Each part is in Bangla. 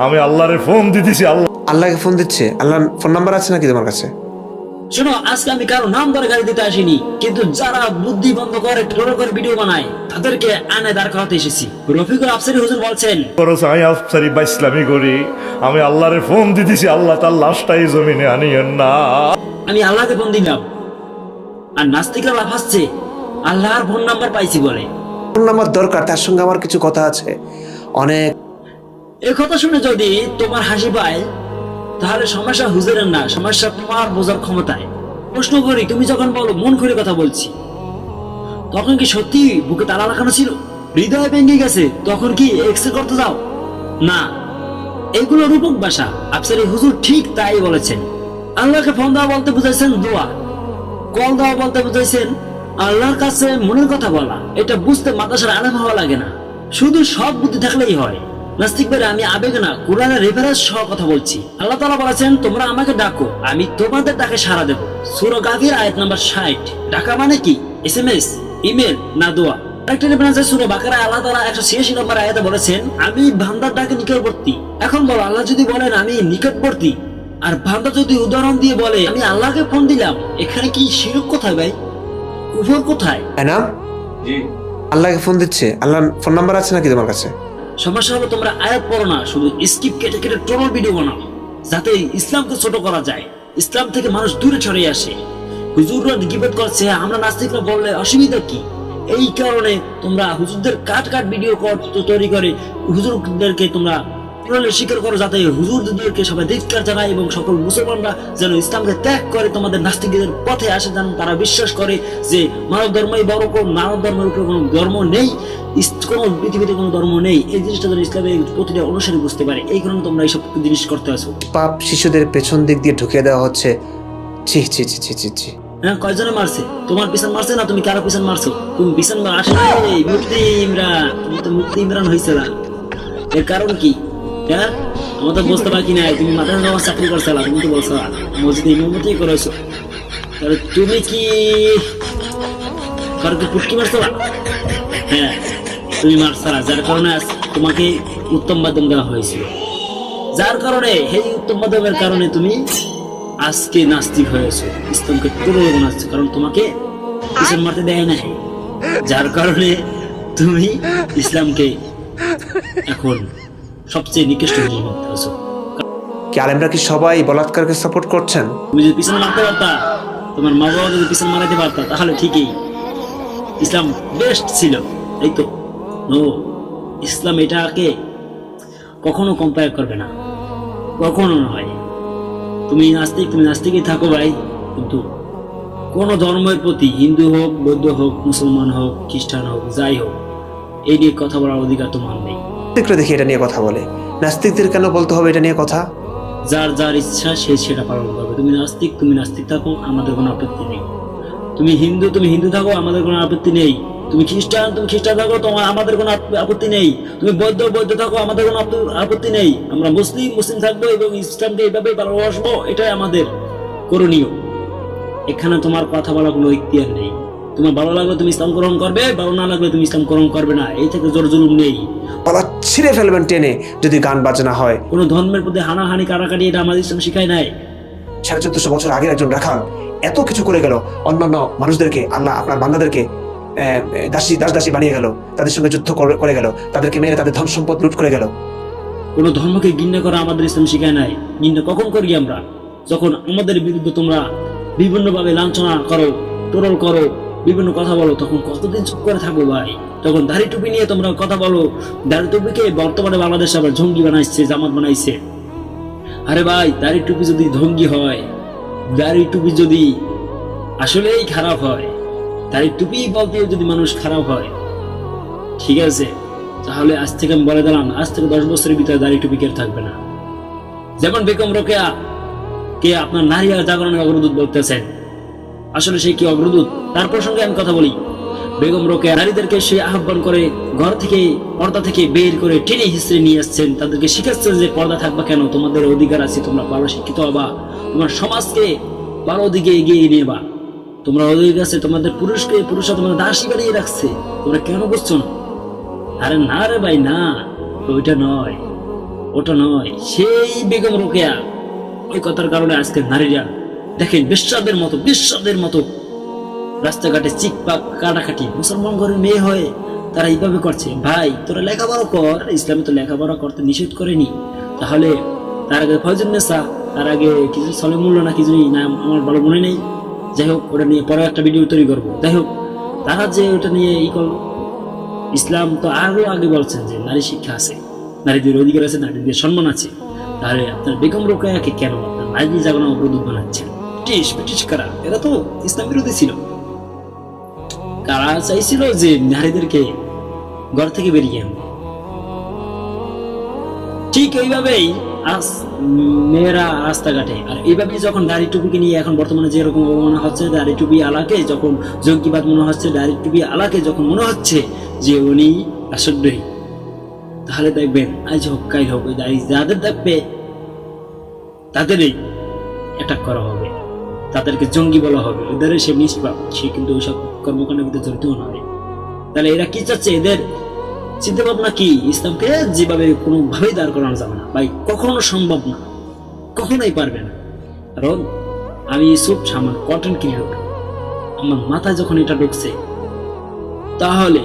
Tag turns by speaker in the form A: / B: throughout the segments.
A: আমি আল্লাহরে ফোন দিতেছি।
B: আল্লাহকে ফোন দিচ্ছে? আল্লাহর ফোন নাম্বার আছে নাকি তোমার কাছে?
C: শোনো, আজকে আমি কারো নাম ধরে গালি দিতে আসিনি, কিন্তু যারা বুদ্ধি বন্ধ করে ট্রোল করে ভিডিও বানায় তাদেরকে আনে দাঁড় করাতে এসেছি। রফিকুল আফসারী হুজুর বলছেন,
A: আমি আফসারি বা ইসলামী করি, আমি আল্লাহরে ফোন দিতেছি, আল্লাহ তার লাশটাই জমিনে আনিয়েন না।
C: আমি আল্লাহকে ফোন দিলাম, আর নাস্তিকরা লাফাচ্ছে আল্লাহর ফোন নাম্বার পাইছি বলে।
B: ফোন নাম্বার দরকার, তার সঙ্গে আমার কিছু কথা আছে অনেক।
C: এই কথা শুনে যদি তোমার হাসি পায়, তাহলে সমস্যা হুজুরের না, সমস্যা তোমার বোঝার ক্ষমতায়। প্রশ্ন করি, তুমি যখন বলো মন খুলে কথা বলছি, তখন কি সত্যি বুকে তালা লাগানো ছিল, হৃদয় ভেঙে গেছে, তখন কি এক্সরে করতে যাও? না, এগুলো রূপক ভাষা। আফসারী হুজুর ঠিক তাই বলেছেন। আল্লাহকে ফোন দেওয়া বলতে বুঝাইছেন দোয়া, কল দেওয়া বলতে বুঝাইছেন আল্লাহর কাছে মনের কথা বলা। এটা বুঝতে মাদ্রাসার আলেম হওয়া লাগে না, শুধু সব বুদ্ধি থাকলেই হয়। নাস্তিক ভাইরা, আমি আবেগ না, কোরআনের রেফারেন্স সহ কথা বলছি। আল্লাহ তাআলা বলেছেন, তোমরা আমাকে ডাকো, আমি তোমাদের ডাকে সাড়া দেব। সূরা গাফির আয়াত নাম্বার 60। ডাকা মানে কি? এসএমএস, ইমেল না দোয়া? আরেকটা রেফারেন্সে সূরা বাকারায় আল্লাহ তাআলা 186 নম্বর আয়াতে বলেছেন, আমি বান্দার ডাকে নিকটবর্তী। এখন বলো, আল্লাহ যদি বলেন আমি নিকটবর্তী, আর বান্দা যদি উদাহরণ দিয়ে বলে আমি আল্লাহকে ফোন দিলাম, এখানে কি শিরক কোথায় ভাই? কুফর কোথায়?
B: না, আল্লাহকে ফোন দিচ্ছে। আল্লাহর ফোন নাম্বার আছে নাকি তোমার কাছে?
C: সমস্যা হলো তোমরা আয়াত পড়ো না, শুধু স্কিপ কেটে কেটে ট্রোল ভিডিও বানাও, যাতে ইসলামকে ছোট করা যায়, ইসলাম থেকে মানুষ দূরে সরে আসে। হুজুররা গিবত করছে, আমরা নাস্তিকরা বললে অসুবিধা কি? এই কারণে তোমরা হুজুরদের কাট কাট ভিডিও তৈরি করে হুজুরদেরকে তোমরা স্বীকার করো, যাতে হুজুরদেরকে সবাই ধিক্কার জানায় এবং সকল মুসলমানরা যেন ইসলামকে ত্যাগ করে তোমাদের নাস্তিকদের পথে আসে, যেন তারা বিশ্বাস করে যে মানব ধর্মই বড়, কোন মানব ধর্মের উপরে কোনো ধর্ম নেই, কোন পৃথিবীতে কোনো ধর্ম নেই। এই জিনিসটা যেন ইসলামের প্রতিটা অনুসারী বুঝতে পারে, এই কারণে তোমরা এইসব জিনিস করতে আসো।
B: পাপ শিশুদের পেছন দিক দিয়ে ঢুকিয়ে দেওয়া হচ্ছে। ছি ছি ছি ছি ছি ছি।
C: হ্যাঁ, কয়জনে মারছে? তোমার পিছন মারছে না তুমি কারো পিছন মারছো? তুমি পিছন আসে নাই মুফতি ইমরান, তুমি তো মুফতি ইমরান হয়েছে না। এর কারণ কি? হ্যাঁ, আমাদের বুঝতে বাকি নাই। তুমি মাদ্রাসা যাওয়ার চাকরি করছো, তুমি তো বলছো মসজিদে ইমামতি করেছো, তাহলে তুমি কি কারোকে পুটকি মারছো? হ্যাঁ, তুমি মারছো, যার কারণে তোমাকে উত্তম মাধ্যম দেওয়া হয়েছিল, যার কারণে এই উত্তম মাধ্যমের কারণে তুমি আজকে নাস্তিক হয়েছো, ইসলামকে পুরো বানাচ্ছ, কারণ তোমাকে পিছন মারতে দেয় না, যার কারণে তুমি ইসলামকে এখন সবচেয়ে নিকৃষ্ট জিনিস মানতে হয়েছো।
B: কি আলেমরা কি সবাই বলাৎকারকে সাপোর্ট করছেন?
C: তুমি যদি পিছনে মারতে পারতা, তোমার মা বাবা যদি পিছনে মারাতে পারতা, তাহলে ঠিকই ইসলাম বেস্ট ছিল। এই তো নো, ইসলাম এটাকে কখনো কম্পেয়ার করবে না, কখনো নয়। তুমি নাস্তিক, তুমি নাস্তিকই থাকো ভাই, কিন্তু কোন ধর্মের প্রতি, হিন্দু হোক, বৌদ্ধ হোক, মুসলমান হোক, খ্রিস্টান হোক, যাই হোক, এই নিয়ে কথা বলার অধিকার তোমার নেই।
B: নাস্তিকরা দেখি এটা নিয়ে কথা বলে, নাস্তিকদের কেন বলতে হবে এটা নিয়ে কথা?
C: যার যার ইচ্ছা সে সেটা পালন করবে। তুমি নাস্তিক, তুমি নাস্তিক থাকো, আমাদের কোনো আপত্তি নেই। তুমি হিন্দু, তুমি হিন্দু থাকো, আমাদের কোনো আপত্তি নেই। তুমি খ্রিস্টান, তুমি খ্রিস্টান থাকো, তোমার আমাদের কোনো আপত্তি নেই। তুমি বৌদ্ধ, বৌদ্ধ থাকো, আমাদের কোনো আপত্তি নেই। আমরা মুসলিম, মুসলিম থাকবো এবং ইসলামকে এইভাবে ভালোবাসবো, এটাই আমাদের করণীয়। এখানে তোমার কথা বলা কোনো ইখতিয়ার নেই। তোমার ভালো লাগলে তুমি ইসলাম গ্রহণ করবে, ভালো না লাগলে তুমি ইসলাম গ্রহণ করবে না। এই থেকে জোর জুলুম নেই।
B: গলা ছিঁড়ে ফেলবেন টেনে যদি গান বাজনা হয়।
C: কোনো ধর্মের প্রতি হানাহানি কাটাকাটি এটা আমাদের ইসলাম শিখায় নাই।
B: 1450 বছর আগের একজন রাখাল এত কিছু করে গেল, অন্যান্য মানুষদেরকে, আল্লাহ আপনার বান্দাদেরকে দাসী বানিয়ে গেল, তাদের সঙ্গে যুদ্ধ করে গেল, তাদেরকে মেরে তাদের ধন সম্পদ লুট করে গেল।
C: কোনো ধর্মকে ঘৃণা করা আমাদের ইসলাম শিখায় নাই। ঘৃণা কখন করি আমরা? যখন আমাদের বিরুদ্ধে তোমরা বিভিন্নভাবে লাঞ্ছনা করো, ট্রোল করো, বিভিন্ন কথা বলো, তখন কতদিন চুপ করে থাকবো ভাই? তখন দাড়ি টুপি নিয়ে তোমরা কথা বলো, দাড়ি টুপিকে বর্তমানে বাংলাদেশ আবার জঙ্গি বানাইছে, জামাত বানাইছে। আরে ভাই, দাড়ি টুপি যদি জঙ্গি হয়, দাড়ি টুপি যদি আসলেই খারাপ হয়, দাড়ি টুপি বলতে যদি মানুষ খারাপ হয়, ঠিক আছে, তাহলে আজ থেকে আমি বলে দিলাম, আজ থেকে 10 বছরের ভিতরে দাড়ি টুপি কেউ থাকবে না। যেমন বেগম রোকেয়া কে আপনার নারী আর জাগরণের অগ্রদূত বলতেছেন, আসলে সে কি অগ্রদূত? তার প্রসঙ্গে আমি কথা বলি। বেগম রোকেয়া নারীদেরকে সে আহ্বান করে ঘর থেকে, পর্দা থেকে বের করে টেনে হিস্ট্রি নিয়ে আসছেন, তাদেরকে শিখাচ্ছেন যে পর্দা থাকবা কেন, তোমাদের অধিকার আছে, তোমরা ভালো শিক্ষিত হবা, তোমার সমাজকে ভালো দিকে এগিয়ে নেবা, তোমরা অধিকার আছে, তোমাদের পুরুষরা তোমাদের দাসী বানিয়ে রাখছে, তোমরা কেন বুঝছো না? আরে না রে ভাই, না, ওইটা নয়, ওটা নয়, সেই বেগম রোকেয়া। ওই কথার কারণে আজকে নারীরা দেখেন বিশ্বাদের মতো রাস্তাঘাটে চিকপাক কাটাকাটি। মুসলমান ঘরের মেয়ে হয়ে তারা এইভাবে করছে। ভাই তোরা লেখাপড়া কর, ইসলামে তো লেখাপড়া করতে নিষেধ করেনি। তাহলে তার আগে ফয়জুন্নেসা, তার আগে কিছু সলেমুল্ল না কিছু না, আমার ভালো মনে নেই। যাই হোক, ওটা নিয়ে পরে একটা ভিডিও তৈরি করবো। যাই হোক, তারা যে ওটা নিয়ে ইসলাম তো আরো আগে বলছেন যে নারী শিক্ষা আছে, নারীদের অধিকার আছে, নারীদের সম্মান আছে। তাহলে আপনার বেগম রোকেয়াকে কেন আপনার নারী জাগরণ অবরোধ বানাচ্ছেন? ব্রিটিশ কারা? এরা তো ইসলাম বিরোধী ছিল। কারা চাইছিল যে নারীদেরকে ঘর থেকে বেরিয়ে আনবে। ঠিক এইভাবেই মেয়েরা রাস্তাঘাটে, আর এইভাবে যখন দাড়ি টুপিকে নিয়ে এখন বর্তমানে যেরকম অবমাননা হচ্ছে, দাড়ি টুপি আলাকে যখন জঙ্গিবাদ মনে হচ্ছে, দাড়ি টুপি আলাকে যখন মনে হচ্ছে যে উনি রাষ্ট্রদ্রোহী, তাহলে দেখবেন আজ হোক কাল হোক ওই দাড়ি যাদের দেখবে তাদেরই অ্যাটাক করা হবে, তাদেরকে জঙ্গি বলা হবে, ওদের সে নিষ্পাপ, সে কিন্তু ওইসব কর্মকাণ্ডের মধ্যে জড়িত নয়। তাহলে এরা কি চাচ্ছে? এদের চিন্তা ভাবনা কি? ইসলামকে যেভাবে কোনোভাবেই দাঁড় করানো যাবে না ভাই, কখনো সম্ভব না, কখনোই পারবে না। কারণ আমি ইউসুফ সামান কন্টেন্ট ক্রিয়েটর, আমার মাথায় যখন এটা ঢুকছে, তাহলে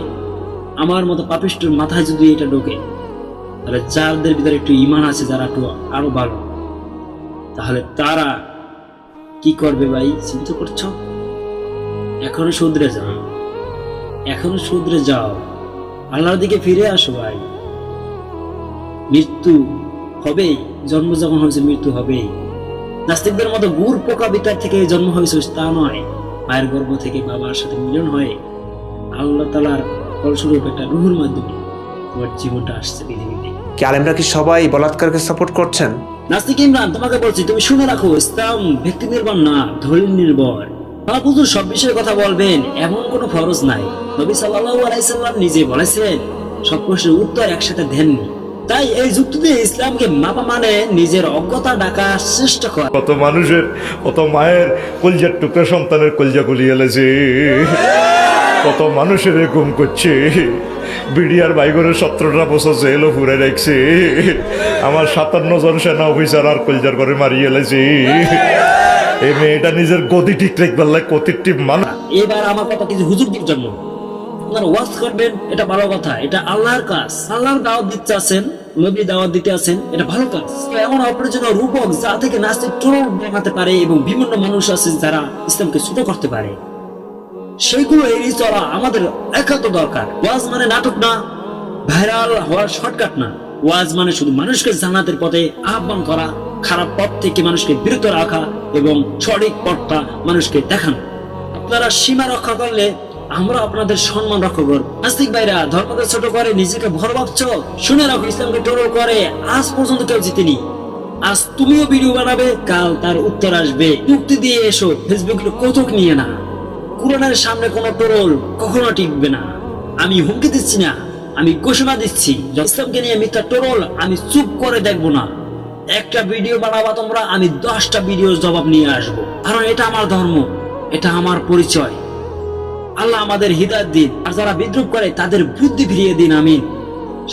C: আমার মতো পাপিষ্টের মাথায় যদি এটা ঢোকে, তাহলে যাদের ভিতরে একটু ইমান আছে, যারা একটু আরো ভালো, তাহলে তারা কি করবে ভাই? চিন্তা করছো? এখনো শুধরে যাও, আল্লাহর দিকে ফিরে আসো ভাই। মৃত্যু হবেই, জন্ম যখন হয়েছে মৃত্যু হবেই। নাস্তিকদের মতো গুড় পোকা বিতার থেকে জন্ম হয়েছে তা নয়, মায়ের গর্ভ থেকে বাবার সাথে মিলন হয়ে আল্লাহ তাআলার ফলস্বরূপ একটা রুহুর মাধ্যমে তোমার জীবনটা আসছে পৃথিবীতে।
B: কি আলেমরা কি সবাই বলাৎকারকে সাপোর্ট করছেন?
C: নাস্তিক ইমরান, তোমাকে বলছি তুমি শুনে রাখো, ইসলাম ব্যক্তি নির্ভর না, দলিল নির্ভর। হুজুর সব বিষয়ে কথা বলবেন এমন কোনো ফরজ নাই। নবী সাল্লাল্লাহু আলাইহি সাল্লাম নিজে বলেছেন সব প্রশ্নের উত্তর একসাথে দেননি। তাই এই যুক্তি দিয়ে ইসলামকে মাপা মানে নিজের অজ্ঞতা ঢাকার চেষ্টা করা।
A: কত মানুষের, কত মায়ের কলজার টুকরা সন্তানের কলজা গুলিয়ে এলেছে, কত মানুষের গুম করছে। বিডিআর বাইগরের 17টা বছর জেলও পুরে রাখছে। আমার 57 জন সেনা অফিসার আর কলজার করে মারিয়ে এলেছে। এই মেয়েটা নিজের গদি ঠিক রাখবার লাগে কতিটি মানুষ।
C: এবার আমার কথা কিছু হুজুরদের জন্য, আপনারা ওয়াজ করবেন, এটা ভালো কথা, এটা আল্লাহর কাজ, আল্লাহর দাওয়াত দিতে আছেন, নবী দাওয়াত দিতে আছেন, এটা ভালো কাজ। এমন অপ্রয়োজনীয় রূপক যা থেকে নাস্তিক ট্রোল বানাতে পারে এবং বিভিন্ন মানুষ আছে যারা ইসলামকে ছোট করতে পারে, সেইগুলো এড়িয়ে চলা আমাদের একান্ত দরকার। ওয়াজ মানে নাটক না, ভাইরাল হওয়ার শর্টকাট না। ওয়াজ মানে শুধু মানুষকে জান্নাতের পথে আহ্বান করা, খারাপ পথ থেকে মানুষকে বিরত রাখা এবং সঠিক পথটা মানুষকে দেখানো। আপনারা সীমা রক্ষা করলে আমরা আপনাদের সম্মান রক্ষা করব। নাস্তিক ভাইরা ধর্মকে ছোট করে নিজেকে বড় ভাবছো, শুনে রাখো, ইসলামকে ট্রোল করে আজ পর্যন্ত কেউ জিতেনি। আজ তুমিও ভিডিও বানাবে, কাল তার উত্তর আসবে। যুক্তি দিয়ে এসো, ফেসবুকে কৌতুক নিয়ে না। কুরআনের সামনে কোনো ট্রোল কখনো টিকবে না। আমি হুমকি দিচ্ছি না, আমি ঘোষণা দিচ্ছি, ইসলামকে নিয়ে মিথ্যা ট্রোল আমি চুপ করে দেখবো না। একটা ভিডিও বানাবা তোমরা, আমি 10টা ভিডিওর জবাব নিয়ে আসবো। কারণ এটা আমার ধর্ম, এটা আমার পরিচয়। আল্লাহ আমাদের হিদায়াত দিন, আর যারা বিদ্রুপ করে তাদের বুদ্ধি ফিরিয়ে দিন। আমিন।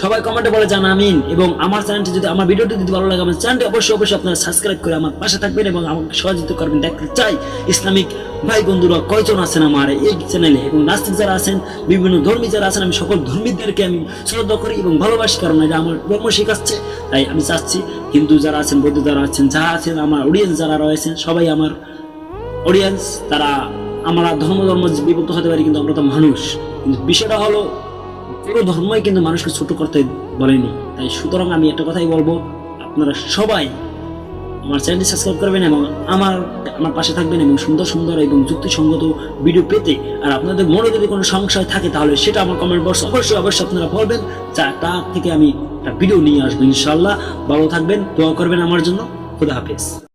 C: সবাই কমেন্টে বলে যান আমিন। এবং আমার চ্যানেলটি যদি, আমার ভিডিওটি যদি ভালো লাগে, আমার চ্যানেলটি অবশ্যই আপনারা সাবস্ক্রাইব করে আমার পাশে থাকবেন এবং আমাকে সহযোগিতা করবেন। দেখতে চাই ইসলামিক ভাই বন্ধুরা কয়জন আছেন আমার এই চ্যানেলে, এবং নাস্তিক যারা আছেন, বিভিন্ন ধর্মী যারা আছেন, আমি সকল ধর্মীদেরকে আমি শ্রদ্ধা করি এবং ভালোবাসি, কারণ এটা আমার ধর্ম শেখাচ্ছে। তাই আমি চাচ্ছি হিন্দু যারা আছেন, বৌদ্ধ যারা আছেন, যারা আছেন আমার অডিয়েন্স যারা রয়েছেন, সবাই আমার অডিয়েন্স। তারা আমরা ধর্ম বিভক্ত হতে পারি, কিন্তু আমরা তো মানুষ। কিন্তু বিষয়টা হলো পুরো ধর্মই কিন্তু মানুষকে ছোট করতে বলেনি। তাই সুতরাং আমি একটা কথাই বলবো, আপনারা সবাই আমার চ্যানেলটি সাবস্ক্রাইব করবেন এবং আমার পাশে থাকবেন এবং সুন্দর সুন্দর এবং যুক্তিসঙ্গত ভিডিও পেতে। আর আপনাদের মনে যদি কোনো সংশয় থাকে তাহলে সেটা আমার কমেন্ট বক্স অবশ্যই আপনারা বলবেন, তা থেকে আমি একটা ভিডিও নিয়ে আসবো ইনশাআল্লাহ। ভালো থাকবেন, দোয়া করবেন আমার জন্য। খুদা হাফেজ।